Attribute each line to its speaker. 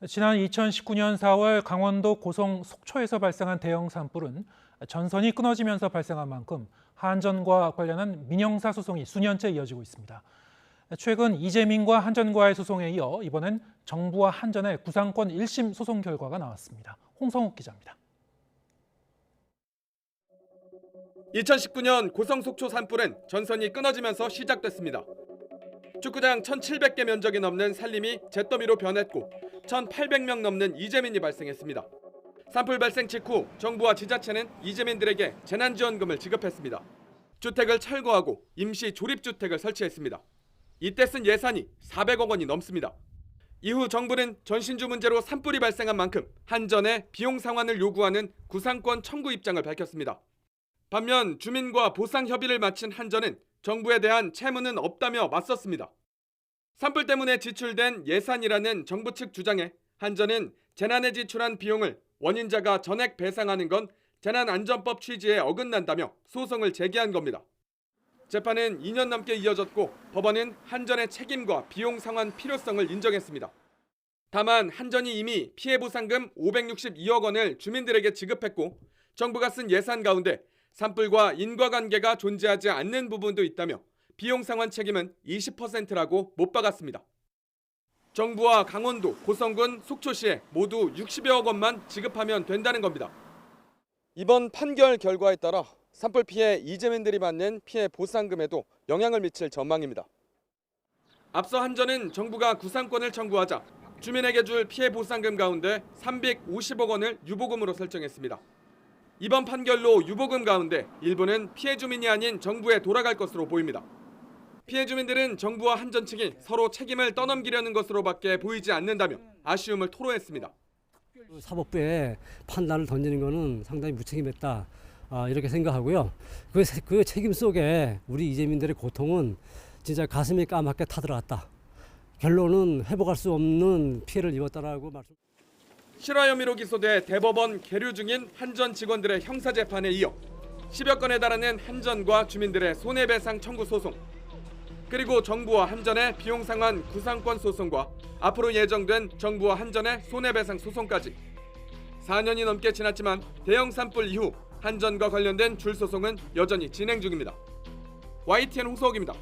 Speaker 1: 지난 2019년 4월 강원도 고성 속초에서 발생한 대형 산불은 전선이 끊어지면서 발생한 만큼 한전과 관련한 민형사 소송이 수년째 이어지고 있습니다. 최근 이재민과 한전과의 소송에 이어 이번엔 정부와 한전의 구상권 1심 소송 결과가 나왔습니다. 홍성욱 기자입니다.
Speaker 2: 2019년 고성 속초 산불은 전선이 끊어지면서 시작됐습니다. 축구장 1,700개 면적이 넘는 산림이 잿더미로 변했고 1,800명 넘는 이재민이 발생했습니다. 산불 발생 직후 정부와 지자체는 이재민들에게 재난지원금을 지급했습니다. 주택을 철거하고 임시 조립주택을 설치했습니다. 이때 쓴 예산이 400억 원이 넘습니다. 이후 정부는 전신주 문제로 산불이 발생한 만큼 한전에 비용 상환을 요구하는 구상권 청구 입장을 밝혔습니다. 반면 주민과 보상 협의를 마친 한전은 정부에 대한 채무는 없다며 맞섰습니다. 산불 때문에 지출된 예산이라는 정부 측 주장에 한전은 재난에 지출한 비용을 원인자가 전액 배상하는 건 재난안전법 취지에 어긋난다며 소송을 제기한 겁니다. 재판은 2년 넘게 이어졌고 법원은 한전의 책임과 비용 상환 필요성을 인정했습니다. 다만 한전이 이미 피해 보상금 562억 원을 주민들에게 지급했고 정부가 쓴 예산 가운데 산불과 인과관계가 존재하지 않는 부분도 있다며 비용 상환 책임은 20%라고 못 박았습니다. 정부와 강원도, 고성군, 속초시에 모두 60여억 원만 지급하면 된다는 겁니다. 이번 판결 결과에 따라 산불 피해 이재민들이 받는 피해 보상금에도 영향을 미칠 전망입니다. 앞서 한전은 정부가 구상권을 청구하자 주민에게 줄 피해 보상금 가운데 350억 원을 유보금으로 설정했습니다. 이번 판결로 유보금 가운데 일부는 피해 주민이 아닌 정부에 돌아갈 것으로 보입니다. 피해 주민들은 정부와 한전 측이 서로 책임을 떠넘기려는 것으로밖에 보이지 않는다며 아쉬움을 토로했습니다.
Speaker 3: 사법부에 판단을 던지는 것은 상당히 무책임했다 이렇게 생각하고요. 그 책임 속에 우리 이재민들의 고통은 진짜 가슴이 까맣게 타들어갔다. 결론은 회복할 수 없는 피해를 입었다라고 말씀.
Speaker 2: 실화 혐의로 기소돼 대법원 계류 중인 한전 직원들의 형사재판에 이어 10여 건에 달하는 한전과 주민들의 손해배상 청구 소송, 그리고 정부와 한전의 비용 상환 구상권 소송과 앞으로 예정된 정부와 한전의 손해배상 소송까지 4년이 넘게 지났지만 대형 산불 이후 한전과 관련된 줄 소송은 여전히 진행 중입니다. YTN 홍석입니다.